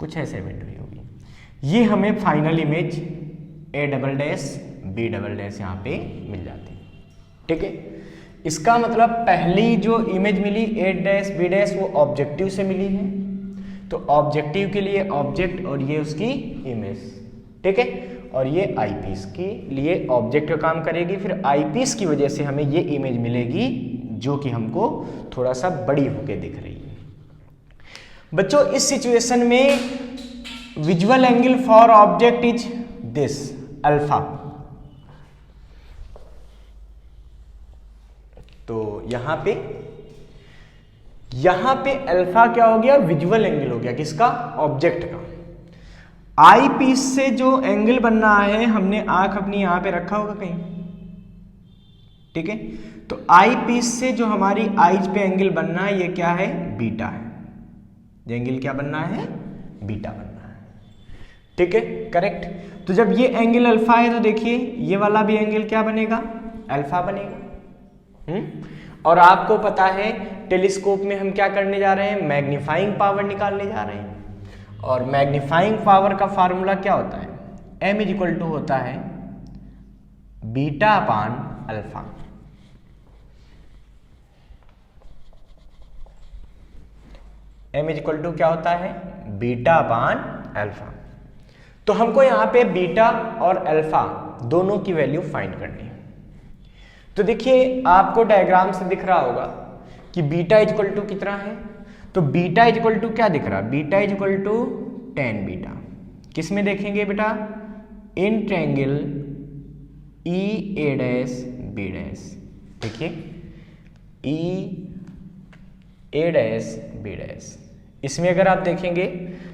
कुछ ऐसे इवेंट हुई होगी। ये हमें final image A double dash B double dash यहाँ पे मिल जाती है। ठीक है, इसका मतलब पहली जो इमेज मिली A डैश B डैश वो ऑब्जेक्टिव से मिली है, तो ऑब्जेक्टिव के लिए ऑब्जेक्ट और ये उसकी इमेज। ठीक है, और ये आईपीस के लिए ऑब्जेक्ट का काम करेगी, फिर आईपीस की वजह से हमें ये इमेज मिलेगी जो कि हमको थोड़ा सा बड़ी होके दिख रही है। बच्चों इस सिचुएशन में visual angle for object is this alpha. तो यहां पे अल्फा क्या हो गया, विजुअल एंगल हो गया, किसका, ऑब्जेक्ट का। आई पीस से जो एंगल बनना है, हमने आंख अपनी यहां पे रखा होगा कहीं, ठीक है, तो आई पीस से जो हमारी आईज पे एंगल बनना है ये क्या है, बीटा है। ये एंगल क्या बनना है, बीटा बनना है। ठीक है, करेक्ट। तो जब ये एंगल अल्फा है तो देखिए ये वाला भी एंगल क्या बनेगा, अल्फा बनेगा। और आपको पता है टेलीस्कोप में हम क्या करने जा रहे हैं, मैग्नीफाइंग पावर निकालने जा रहे हैं। और मैग्नीफाइंग पावर का फार्मूला क्या होता है, m इज इक्वल टू होता है beta upon alpha. m is equal to क्या होता है, बीटा अपान अल्फा। तो हमको यहां पे बीटा और अल्फा दोनों की वैल्यू फाइंड करनी है। तो देखिए आपको डायग्राम से दिख रहा होगा कि बीटा इज इक्वल टू कितना है, तो बीटा इज इक्वल टू क्या दिख रहा है, beta is equal to tan beta. किस में देखेंगे बेटा, in triangle E A dash B dash. देखिए E A dash B dash, इसमें अगर आप देखेंगे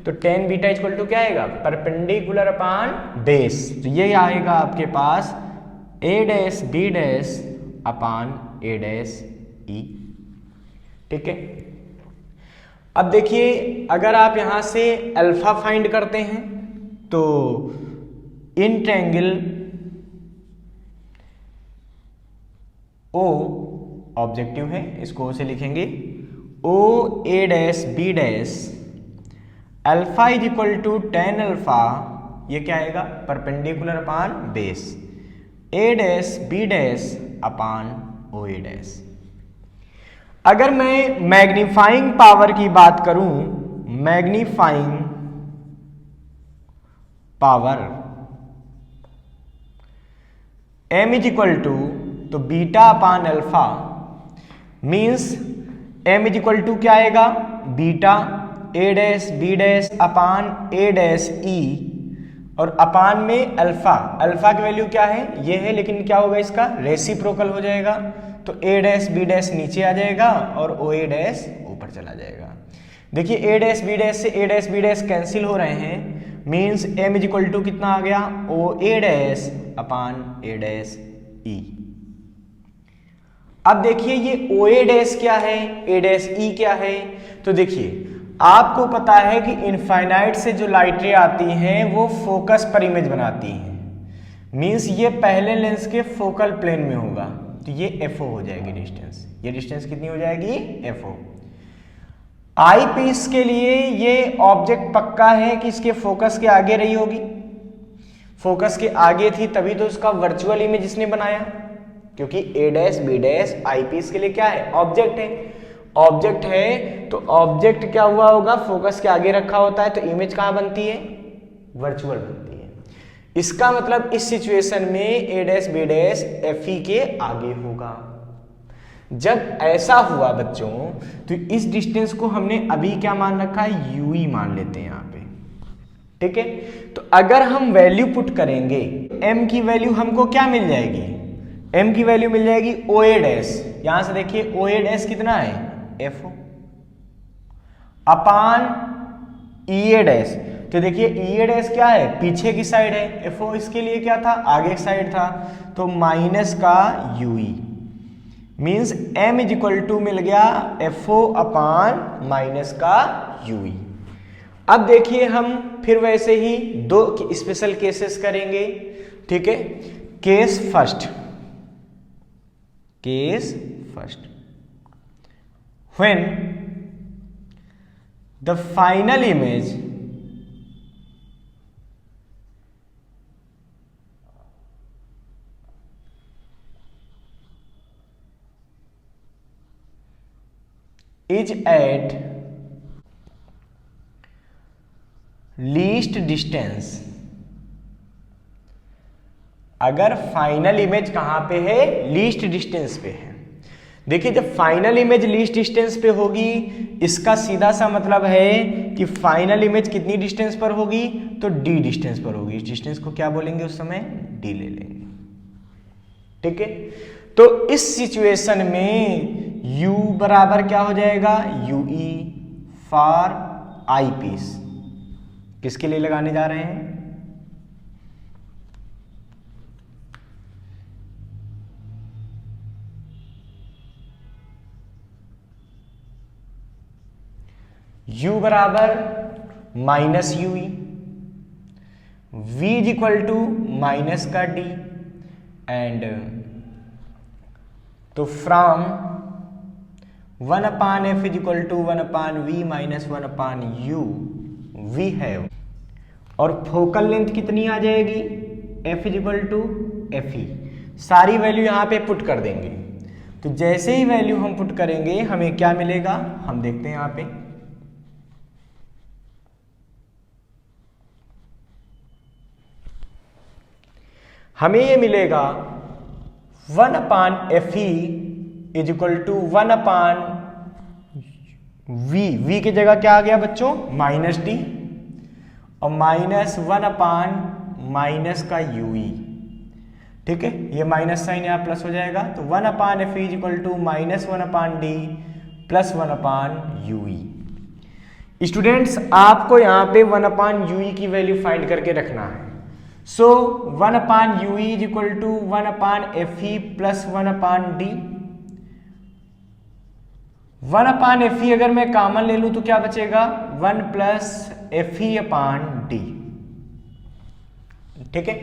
तो tan beta is equal to क्या आएगा, परपेंडिकुलर अपान बेस। तो ये आएगा आपके पास A dash B dash upon A dash E. ठीक है, अब देखिए अगर आप यहां से अल्फा फाइंड करते हैं तो इन ट्रायंगल ओ ऑब्जेक्टिव है, इसको O से लिखेंगे, O A dash B dash alpha is equal to tan alpha, ये क्या आएगा, perpendicular upon base, A dash B dash upon O A dash. अगर मैं मैग्नीफाइंग पावर की बात करूं, magnifying power m is equal to, तो beta upon alpha means m is equal to क्या आएगा, beta A dash B dash upon A dash E, और upon में अल्फा, अल्फा की वैल्यू क्या है, ये है, लेकिन क्या होगा इसका रेसिप्रोकल हो जाएगा, तो ए डैश बी डैश नीचे आ जाएगा और ओ ए डैश ऊपर चला जाएगा। देखिए ए डैश बी डैश से A dash B dash cancel हो रहे हैं, means m is equal to कितना आ गया, ओ A dash upon A dash ई। अब देखिए ये ओ ए डैश क्या है, ए डैश ई क्या है, तो देखिए आपको पता है कि इनफाइनाइट से जो लाइटें आती हैं वो फोकस पर इमेज बनाती हैं, मीन्स ये पहले लेंस के फोकल प्लेन में होगा, तो ये FO हो जाएगी डिस्टेंस। ये डिस्टेंस कितनी हो जाएगी, FO। आई पीस के लिए ये ऑब्जेक्ट पक्का है कि इसके फोकस के आगे रही होगी, फोकस के आगे थी तभी तो उसका वर्चुअल इमेज इसने बनाया, क्योंकि A dash B dash eyepiece के लिए क्या है, ऑब्जेक्ट है। ऑब्जेक्ट है तो ऑब्जेक्ट क्या हुआ होगा, फोकस के आगे रखा होता है, तो इमेज कहां बनती है, वर्चुअल बनती है। इसका मतलब इस सिचुएशन में A dash B dash F E के आगे होगा। जब ऐसा हुआ बच्चों तो इस डिस्टेंस को हमने अभी क्या मान रखा है, यू ई मान लेते हैं यहाँ पे। ठीक है, तो अगर हम वैल्यू पुट करेंगे, m की वैल्यू हमको क्या मिल जाएगी, m की वैल्यू मिल जाएगी ओ ए डैश, यहां से देखिए ओ ए डैश कितना है, FO upon E A dash, तो देखिए ई ए डैश क्या है, पीछे की साइड है, FO इसके लिए क्या था, आगे साइड था, तो माइनस का UE, means m is equal to मिल गया FO अपान माइनस का UE। अब देखिए हम फिर वैसे ही दो स्पेशल केसेस करेंगे। ठीक है, case first, when the final image is at least distance, अगर फाइनल इमेज कहां पे है, लीस्ट डिस्टेंस पे है। देखिए जब फाइनल इमेज लीस्ट डिस्टेंस पे होगी, इसका सीधा सा मतलब है कि फाइनल इमेज कितनी डिस्टेंस पर होगी, तो डी डिस्टेंस पर होगी। इस डिस्टेंस को क्या बोलेंगे उस समय, डी ले लेंगे। ठीक है, तो इस सिचुएशन में u बराबर क्या हो जाएगा, ue फॉर आई पीस। किसके लिए लगाने जा रहे हैं, u बराबर minus UE, v is equal to minus का d, एंड तो फ्रॉम 1/f is equal to 1/v minus 1/u we have, और फोकल लेंथ कितनी आ जाएगी, f is equal to F E. सारी वैल्यू यहां पे पुट कर देंगे। तो जैसे ही वैल्यू हम पुट करेंगे हमें क्या मिलेगा, हम देखते हैं यहां पे, हमें ये मिलेगा 1/Fe is equal to 1/V की जगह क्या आ गया बच्चों, माइनस डी, और माइनस 1/माइनस का यूई। ठीक है, ये माइनस साइन यहाँ प्लस हो जाएगा, तो 1/Fe is equal to minus 1/d plus 1/ue। Students आपको यहाँ पे 1/ue की वैल्यू फाइंड करके रखना है। So 1/ue is equal to 1/Fe plus 1/d। 1/Fe अगर मैं कॉमन ले लूं तो क्या बचेगा, 1 प्लस Fe/d। ठीक है,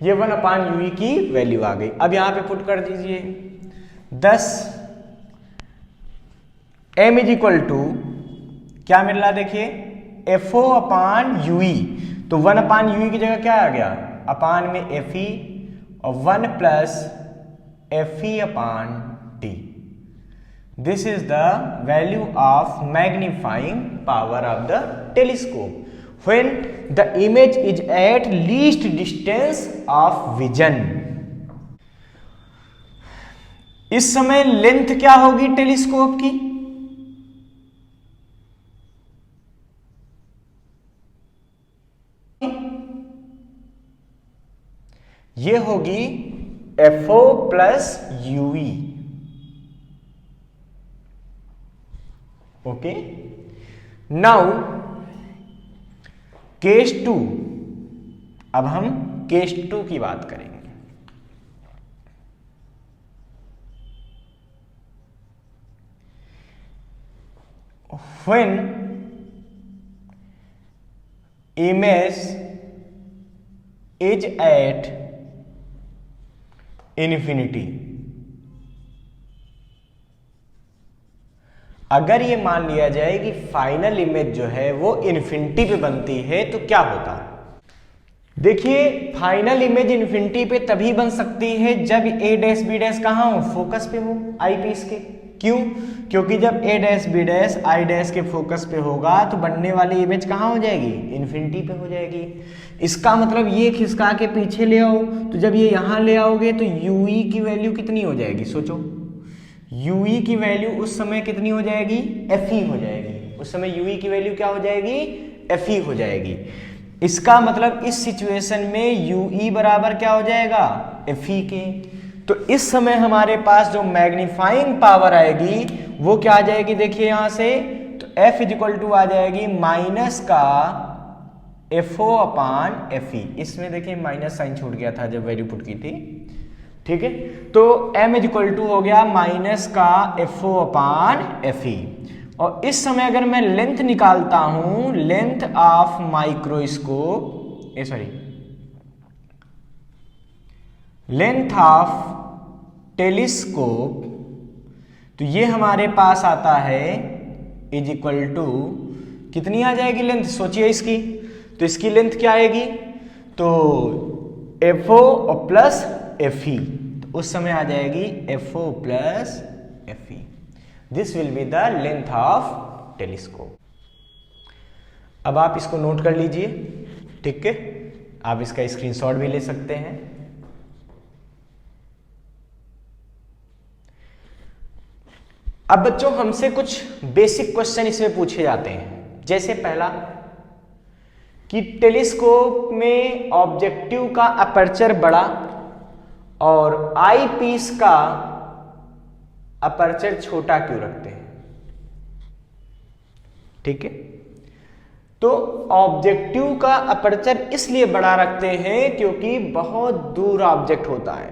ये 1/ue की वैल्यू आ गई। अब यहां पे पुट कर दीजिए 10 m इज इक्वल टू क्या मिल रहा, देखिए FO/UE। तो 1/UE की जगह क्या आ गया, अपान में Fe और 1 plus Fe/d। This is the value of magnifying power of the telescope when the image is at least distance of vision. इस समय लेंथ क्या होगी टेलीस्कोप की, ये होगी FO plus UE। Okay, now case 2, अब हम केस 2 की बात करेंगे। When image is at infinity, अगर ये मान लिया जाए कि फाइनल इमेज जो है वो इन्फिनिटी पे बनती है तो क्या होता है। देखिए फाइनल इमेज इन्फिनिटी पे तभी बन सकती है जब a डैश b डैश कहां हो, फोकस पे हो, आई पीस के। क्यों, क्योंकि जब a dash b dash I dash के फोकस पे होगा तो बनने वाली इमेज कहां हो जाएगी, इन्फिनिटी पे हो जाएगी। इसका मतलब ये खिसका के पीछे ले आओ, तो जब ये यहां ले आओगे तो ue की वैल्यू कितनी हो जाएगी, सोचो ue की वैल्यू उस समय कितनी हो जाएगी, fe हो जाएगी। उस समय ue की वैल्यू क्या हो जाएगी, fe हो जाएगी। इसका मतलब इस सिचुएशन में ue बराबर क्या हो जाएगा, fe के। तो इस समय हमारे पास जो मैग्नीफाइंग पावर आएगी वो क्या आ जाएगी, देखिए यहां से, तो f इज इक्वल टू आ जाएगी माइनस का FO/FE। इसमें देखिए माइनस साइन छूट गया था जब वैल्यू पुट की थी। ठीक है, तो m इज इक्वल टू हो गया माइनस का FO/FE। और इस समय अगर मैं लेंथ निकालता हूं, length of microscope, length of telescope, तो ये हमारे पास आता है इज इक्वल टू कितनी आ जाएगी लेंथ, सोचिए इसकी। तो इसकी लेंथ क्या आएगी, तो FO और प्लस FE, तो उस समय आ जाएगी FO plus FE। This will be the length of telescope. अब आप इसको नोट कर लीजिए, ठीक है, आप इसका स्क्रीनशॉट भी ले सकते हैं। अब बच्चों हमसे कुछ बेसिक क्वेश्चन इसमें पूछे जाते हैं। जैसे पहला कि टेलीस्कोप में ऑब्जेक्टिव का अपर्चर बड़ा और आई पीस का अपर्चर छोटा क्यों रखते हैं? ठीक है, तो ऑब्जेक्टिव का अपर्चर इसलिए बड़ा रखते हैं क्योंकि बहुत दूर ऑब्जेक्ट होता है,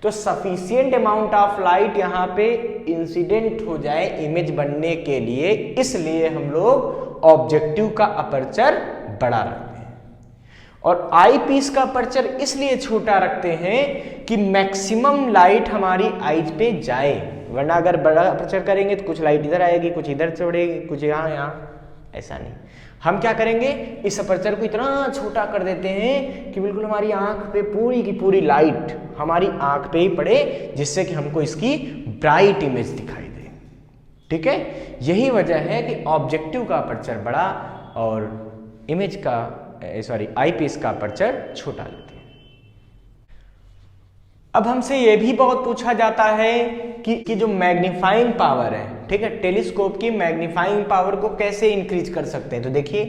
तो सफिशिएंट अमाउंट ऑफ लाइट यहां पे इंसिडेंट हो जाए इमेज बनने के लिए, इसलिए हम लोग ऑब्जेक्टिव का अपर्चर बड़ा रखते हैं। और आई पीस का अपर्चर इसलिए छोटा रखते हैं कि मैक्सिमम लाइट हमारी आईज पे जाए, वरना अगर बड़ा अपर्चर करेंगे तो कुछ लाइट इधर आएगी, कुछ इधर चढ़ेगी, कुछ यहाँ, ऐसा नहीं। हम क्या करेंगे, इस अपर्चर को इतना छोटा कर देते हैं कि बिल्कुल हमारी आंख पे पूरी की पूरी लाइट हमारी आंख पे ही पड़े, जिससे कि हमको इसकी ब्राइट इमेज दिखाई दे। ठीक है, यही वजह है कि ऑब्जेक्टिव का अपर्चर बड़ा और इमेज का आई पीस का अपर्चर छोटा लेते हैं। अब हमसे यह भी बहुत पूछा जाता है कि जो मैग्नीफाइंग पावर है, ठीक है, टेलीस्कोप की मैग्नीफाइंग पावर को कैसे इंक्रीज कर सकते हैं। तो देखिए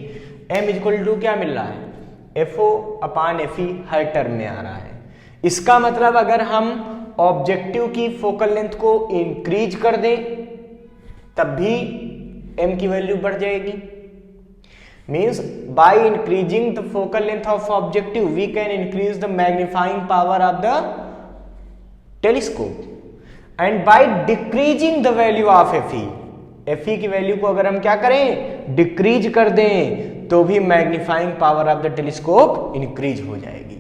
m इक्वल टू क्या मिल रहा है, FO/FE हर टर्म में आ रहा है। इसका मतलब अगर हम ऑब्जेक्टिव की फोकल लेंथ को इंक्रीज कर दें तब भी m की वैल्यू बढ़ जाएगी। Means by increasing the focal length of objective we can increase the magnifying power of the telescope and by decreasing the value of FE की वैल्यू को अगर हम क्या करें, डिक्रीज कर दें, तो भी magnifying power of the telescope increase हो जाएगी।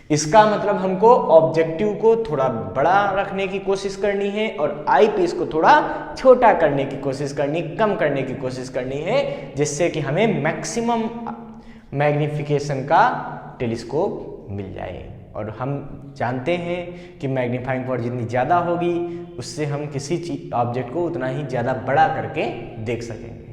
इसका मतलब हमको ऑब्जेक्टिव को थोड़ा बड़ा रखने की कोशिश करनी है और आई पीस को थोड़ा छोटा करने की कोशिश करनी, कम करने की कोशिश करनी है, जिससे कि हमें मैक्सिमम मैग्निफिकेशन का टेलीस्कोप मिल जाए। और हम जानते हैं कि मैग्नीफाइंग पावर जितनी ज़्यादा होगी उससे हम किसी चीज ऑब्जेक्ट को उतना ही ज़्यादा बड़ा करके देख सकेंगे।